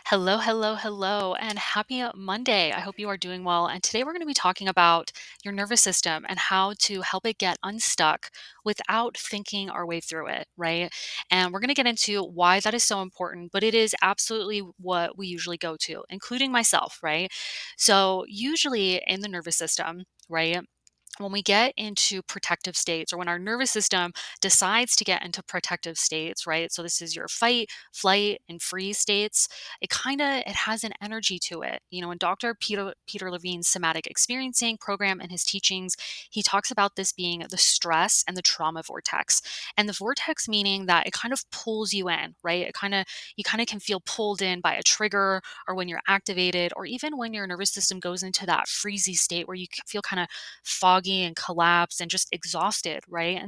Hello, hello, hello, and happy Monday. I hope you are doing well. And today we're going to be talking about your nervous system and how to help it get unstuck without thinking our way through it, right? And we're going to get into why that is so important, but it is absolutely what we usually go to, including myself, right? So, usually in the nervous system, right? When we get into protective states or when our nervous system decides to get into protective states, right? So this is your fight, flight, and freeze states. It has an energy to it. In Dr. Peter Levine's somatic experiencing program and his teachings, he talks about this being the stress and the trauma vortex. And the vortex meaning that it kind of pulls you in, right? You kind of can feel pulled in by a trigger or when you're activated or even when your nervous system goes into that freezy state where you feel kind of foggy and collapsed and just exhausted, right?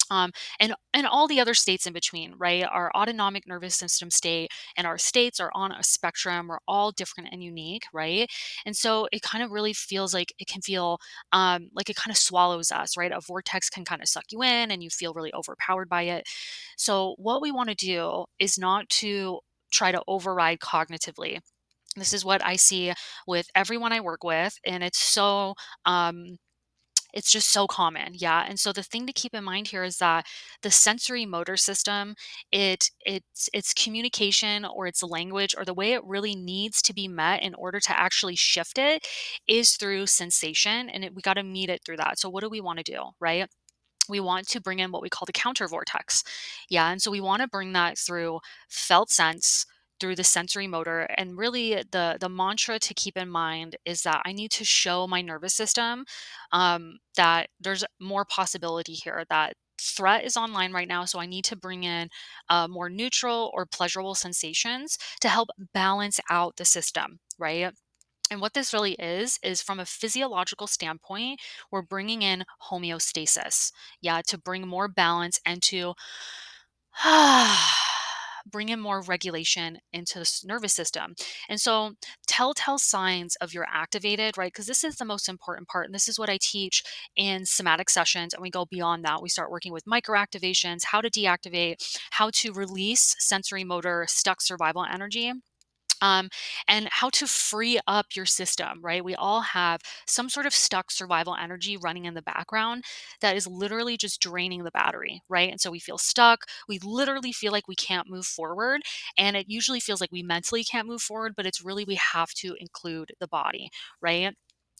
Um, and all the other states in between, right? Our autonomic nervous system state and our states are on a spectrum. We're all different and unique, right? And so it kind of really feels like it can feel like it kind of swallows us, right? A vortex can kind of suck you in, and you feel really overpowered by it. So what we want to do is not to try to override cognitively. This is what I see with everyone I work with, and um, it's just so common, yeah. And so the thing to keep in mind here is that the sensory motor system, its communication or its language or the way it really needs to be met in order to actually shift it is through sensation, and we got to meet it through that. So what do we want to do, right? We want to bring in what we call the counter vortex. Yeah. And so we want to bring that through felt sense, through the sensory motor. And really the mantra to keep in mind is that I need to show my nervous system that there's more possibility here, that threat is online right now. So I need to bring in more neutral or pleasurable sensations to help balance out the system, right? And what this really is from a physiological standpoint, we're bringing in homeostasis. Yeah, to bring more balance and to bring in more regulation into the nervous system. And so, telltale signs of you're activated, right? Because this is the most important part. And this is what I teach in somatic sessions. And we go beyond that. We start working with micro activations, how to deactivate, how to release sensory motor stuck survival energy, um, and how to free up your system, right? We all have some sort of stuck survival energy running in the background that is literally just draining the battery, right? And so we feel stuck. We literally feel like we can't move forward. And it usually feels like we mentally can't move forward, but it's really we have to include the body, right?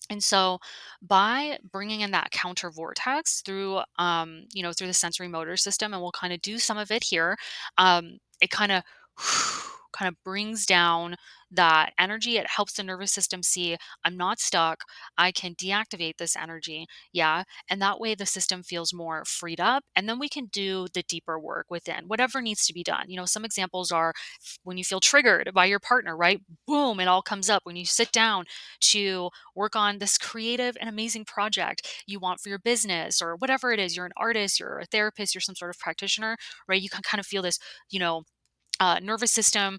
And so by bringing in that counter vortex through, through the sensory motor system, and we'll kind of do some of it here, it kind of kind of brings down that energy. It helps the nervous system see I'm not stuck. I can deactivate this energy. Yeah. And that way the system feels more freed up. And then we can do the deeper work within whatever needs to be done. Some examples are when you feel triggered by your partner, right? Boom, it all comes up. When you sit down to work on this creative and amazing project you want for your business or whatever it is. You're an artist, you're a therapist, you're some sort of practitioner, right? You can kind of feel this, you know, nervous system.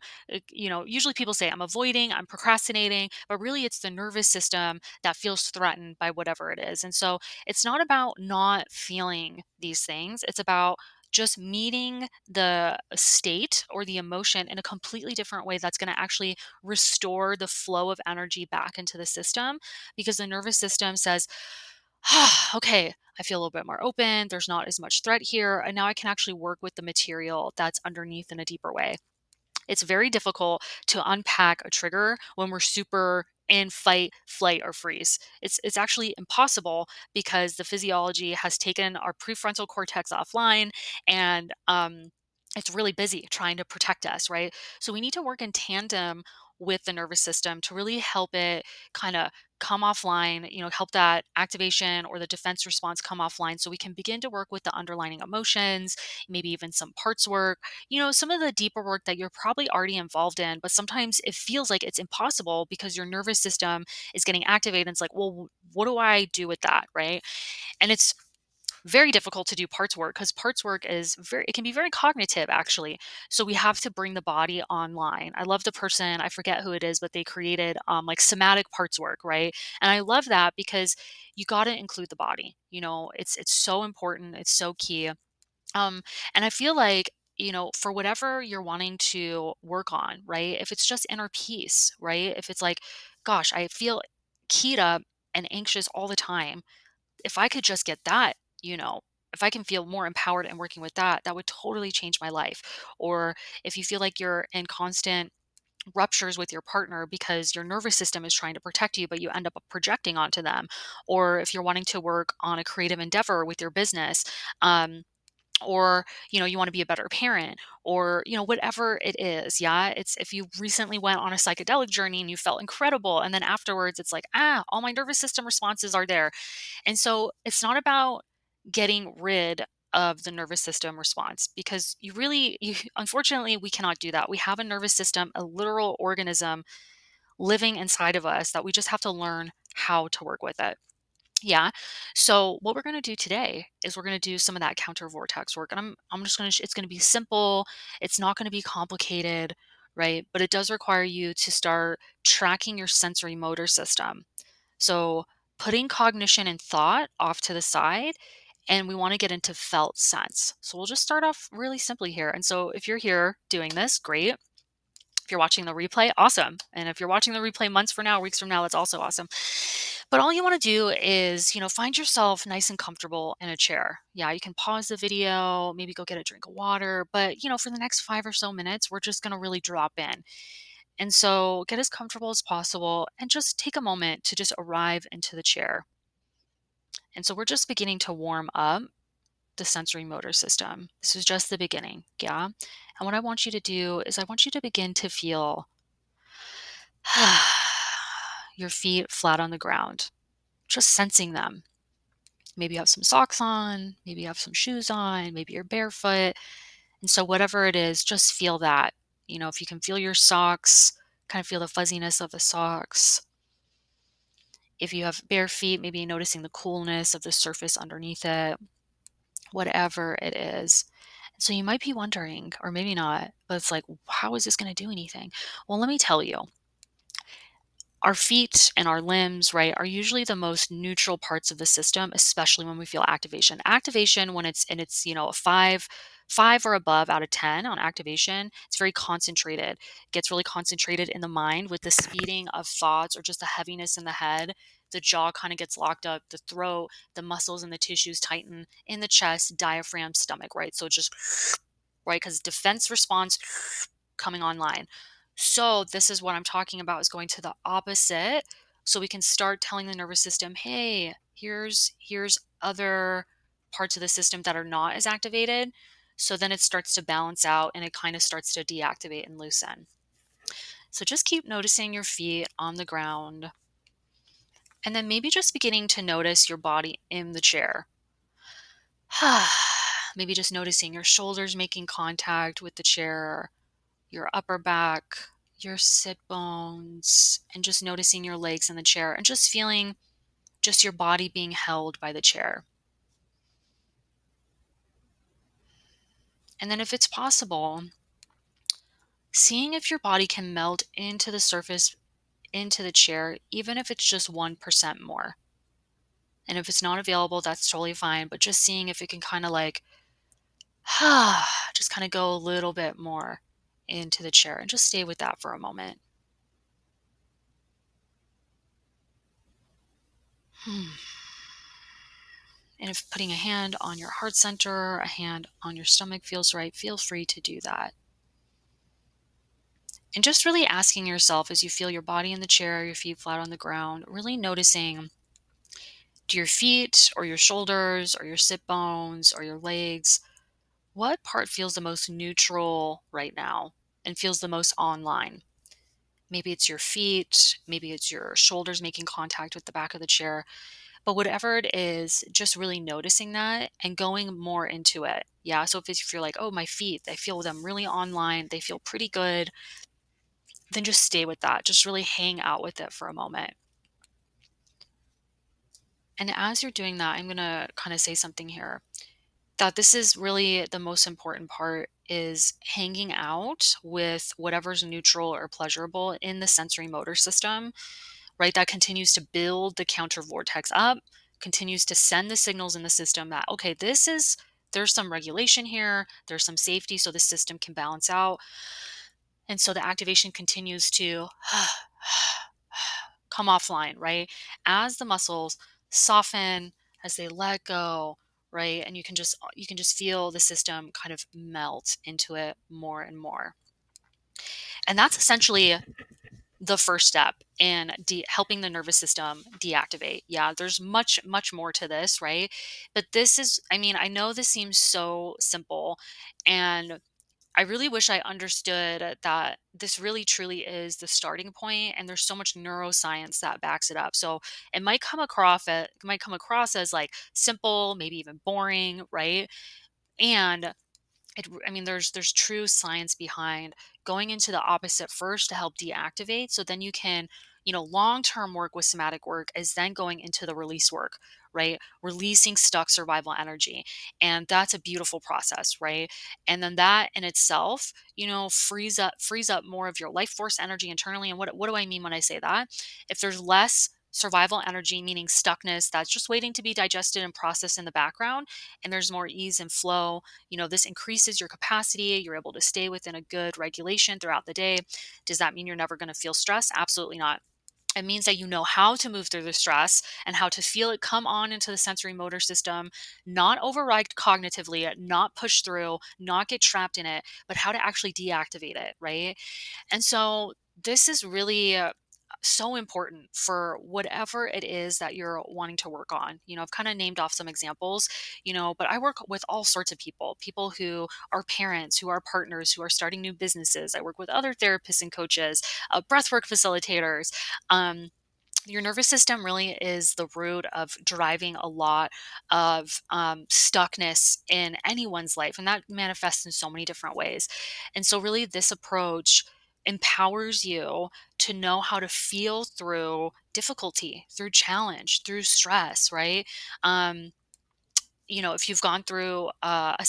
Usually people say I'm avoiding, I'm procrastinating, but really it's the nervous system that feels threatened by whatever it is. And so it's not about not feeling these things, it's about just meeting the state or the emotion in a completely different way that's going to actually restore the flow of energy back into the system, because the nervous system says, okay, I feel a little bit more open. There's not as much threat here. And now I can actually work with the material that's underneath in a deeper way. It's very difficult to unpack a trigger when we're super in fight, flight, or freeze. It's actually impossible because the physiology has taken our prefrontal cortex offline, and it's really busy trying to protect us, right? So we need to work in tandem with the nervous system to really help it kind of come offline, help that activation or the defense response come offline so we can begin to work with the underlying emotions, maybe even some parts work, some of the deeper work that you're probably already involved in, but sometimes it feels like it's impossible because your nervous system is getting activated. And it's like, well, what do I do with that? Right. And it's very difficult to do parts work because parts work it can be very cognitive actually. So we have to bring the body online. I love the person, I forget who it is, but they created like somatic parts work, right? And I love that because you got to include the body. It's so important. It's so key. Um, and I feel like for whatever you're wanting to work on, right? If it's just inner peace, right? If it's like, gosh, I feel keyed up and anxious all the time. If I could just get that, you know, if I can feel more empowered and working with that, that would totally change my life. Or if you feel like you're in constant ruptures with your partner because your nervous system is trying to protect you, but you end up projecting onto them. Or if you're wanting to work on a creative endeavor with your business, or you want to be a better parent, or whatever it is. Yeah, it's if you recently went on a psychedelic journey and you felt incredible, and then afterwards it's like, all my nervous system responses are there. And so it's not about getting rid of the nervous system response, because unfortunately we cannot do that. We have a nervous system, a literal organism living inside of us, that we just have to learn how to work with it. Yeah. So what we're going to do today is we're going to do some of that counter vortex work, and I'm just going to it's going to be simple. It's not going to be complicated, right? But it does require you to start tracking your sensory motor system. So putting cognition and thought off to the side, and we want to get into felt sense. So we'll just start off really simply here. And so if you're here doing this, great. If you're watching the replay, awesome. And if you're watching the replay months from now, weeks from now, that's also awesome. But all you want to do is, find yourself nice and comfortable in a chair. Yeah, you can pause the video, maybe go get a drink of water. But, for the next 5 or so minutes, we're just going to really drop in. And so get as comfortable as possible and just take a moment to just arrive into the chair. And so we're just beginning to warm up the sensory motor system. This is just the beginning. Yeah. And what I want you to do is I want you to begin to feel your feet flat on the ground, just sensing them. Maybe you have some socks on, maybe you have some shoes on, maybe you're barefoot. And so, whatever it is, just feel that. If you can feel your socks, kind of feel the fuzziness of the socks. If you have bare feet, maybe noticing the coolness of the surface underneath it, whatever it is. So, you might be wondering, or maybe not, but it's like, how is this going to do anything? Well, let me tell you. Our feet and our limbs, right, are usually the most neutral parts of the system, especially when we feel activation. Activation, when it's a five or above out of 10 on activation, it's very concentrated. It gets really concentrated in the mind with the speeding of thoughts or just the heaviness in the head. The jaw kind of gets locked up, the throat, the muscles and the tissues tighten in the chest, diaphragm, stomach, right? So just right, because defense response coming online. So this is what I'm talking about, is going to the opposite. So we can start telling the nervous system, hey, here's other parts of the system that are not as activated. So then it starts to balance out and it kind of starts to deactivate and loosen. So just keep noticing your feet on the ground, and then maybe just beginning to notice your body in the chair. Maybe just noticing your shoulders making contact with the chair, your upper back, your sit bones, and just noticing your legs in the chair and just feeling just your body being held by the chair. And then, if it's possible, seeing if your body can melt into the surface, into the chair, even if it's just 1% more. And if it's not available, that's totally fine. But just seeing if it can kind of like, just kind of go a little bit more into the chair, and just stay with that for a moment. Hmm. And if putting a hand on your heart center, a hand on your stomach feels right, feel free to do that. And just really asking yourself, as you feel your body in the chair, your feet flat on the ground, really noticing, do your feet or your shoulders or your sit bones or your legs, what part feels the most neutral right now and feels the most online? Maybe it's your feet, maybe it's your shoulders making contact with the back of the chair. But whatever it is, just really noticing that and going more into it. Yeah. So if you're like, oh, my feet, I feel them really online, they feel pretty good, then just stay with that. Just really hang out with it for a moment. And as you're doing that, I'm going to kind of say something here, that this is really the most important part, is hanging out with whatever's neutral or pleasurable in the sensory motor system, right? That continues to build the counter vortex up, continues to send the signals in the system that, okay, this is there's some regulation here, there's some safety so the system can balance out. And so the activation continues to come offline, right? As the muscles soften, as they let go, right? And you can just feel the system kind of melt into it more and more. And that's essentially the first step in helping the nervous system deactivate. Yeah, there's much more to this, right? But this is, I mean, I know this seems so simple, and I really wish I understood that this really truly is the starting point, and there's so much neuroscience that backs it up. So it might come across as like simple, maybe even boring, right? And I mean, there's true science behind going into the opposite first to help deactivate. So then you can, long term work with somatic work is then going into the release work, right? Releasing stuck survival energy, and that's a beautiful process, right? And then that in itself, frees up more of your life force energy internally. And what do I mean when I say that? If there's less survival energy, meaning stuckness that's just waiting to be digested and processed in the background, and there's more ease and flow, this increases your capacity. You're able to stay within a good regulation throughout the day. Does that mean you're never going to feel stress? Absolutely not. It means that you know how to move through the stress and how to feel it come on into the sensory motor system, not override cognitively, not push through, not get trapped in it, but how to actually deactivate it, right? And so this is really so important for whatever it is that you're wanting to work on. I've kind of named off some examples, but I work with all sorts of people who are parents, who are partners, who are starting new businesses. I work with other therapists and coaches, breathwork facilitators. Your nervous system really is the root of driving a lot of stuckness in anyone's life, and that manifests in so many different ways. And so, really, this approach empowers you to know how to feel through difficulty, through challenge, through stress, right? Um, if you've gone through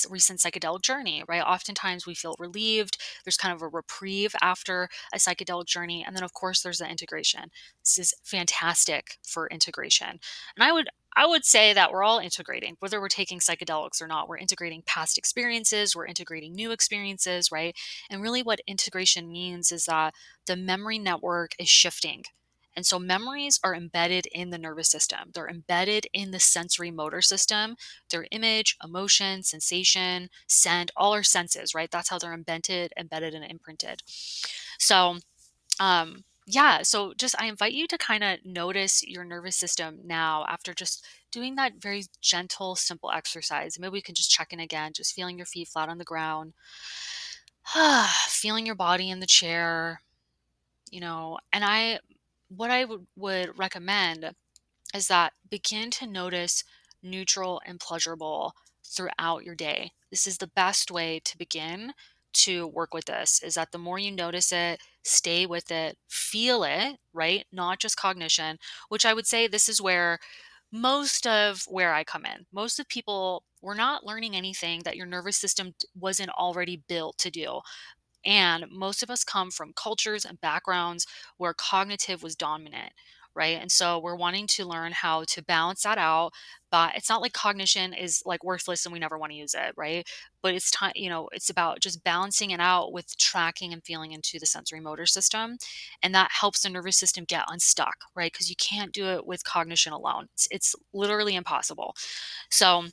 recent psychedelic journey, right? Oftentimes we feel relieved. There's kind of a reprieve after a psychedelic journey. And then, of course, there's the integration. This is fantastic for integration. And I would say that we're all integrating, whether we're taking psychedelics or not. We're integrating past experiences, we're integrating new experiences, right? And really, what integration means is that the memory network is shifting. And so memories are embedded in the nervous system. They're embedded in the sensory motor system. Their image, emotion, sensation, scent, all our senses, right? That's how they're embedded and imprinted. So, yeah, so just I invite you to kind of notice your nervous system now after just doing that very gentle, simple exercise. Maybe we can just check in again, just feeling your feet flat on the ground, feeling your body in the chair, and what I would recommend is that begin to notice neutral and pleasurable throughout your day. This is the best way to begin to work with this, is that the more you notice it, stay with it, feel it, right? Not just cognition, which I would say this is where most of where I come in. Most of people, we're not learning anything that your nervous system wasn't already built to do. And most of us come from cultures and backgrounds where cognitive was dominant, right? And so we're wanting to learn how to balance that out. But it's not like cognition is like worthless and we never want to use it, right? But it's time, it's about just balancing it out with tracking and feeling into the sensory motor system. And that helps the nervous system get unstuck, right? Because you can't do it with cognition alone. It's literally impossible. So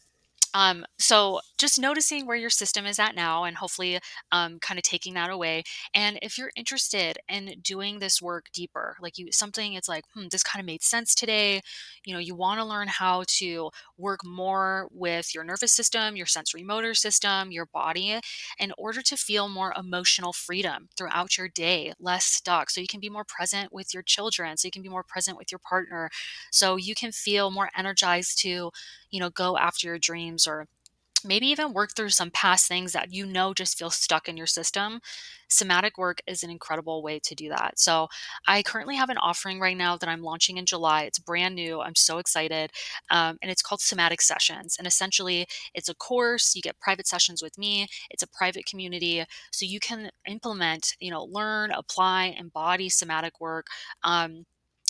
just noticing where your system is at now and hopefully kind of taking that away. And if you're interested in doing this work deeper, like something it's like, this kind of made sense today. You want to learn how to work more with your nervous system, your sensory motor system, your body in order to feel more emotional freedom throughout your day, less stuck. So you can be more present with your children, so you can be more present with your partner, so you can feel more energized to go after your dreams, or maybe even work through some past things that just feel stuck in your system. Somatic work is an incredible way to do that. So, I currently have an offering right now that I'm launching in July. It's brand new. I'm so excited. And it's called Somatic Sessions. And essentially, it's a course. You get private sessions with me, it's a private community. So, you can implement, learn, apply, embody somatic work.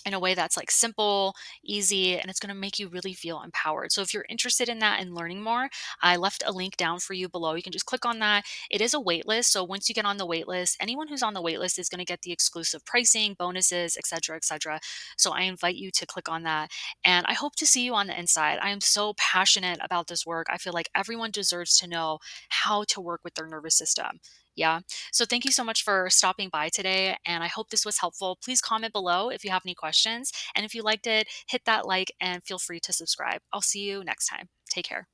in a way that's like simple, easy, and it's going to make you really feel empowered. So if you're interested in that and learning more, I left a link down for you below. You can just click on that. It is a wait list. So once you get on the wait list, anyone who's on the wait list is going to get the exclusive pricing, bonuses, etc., etc. So I invite you to click on that. And I hope to see you on the inside. I am so passionate about this work. I feel like everyone deserves to know how to work with their nervous system. Yeah. So thank you so much for stopping by today, and I hope this was helpful. Please comment below if you have any questions, and if you liked it, hit that like and feel free to subscribe. I'll see you next time. Take care.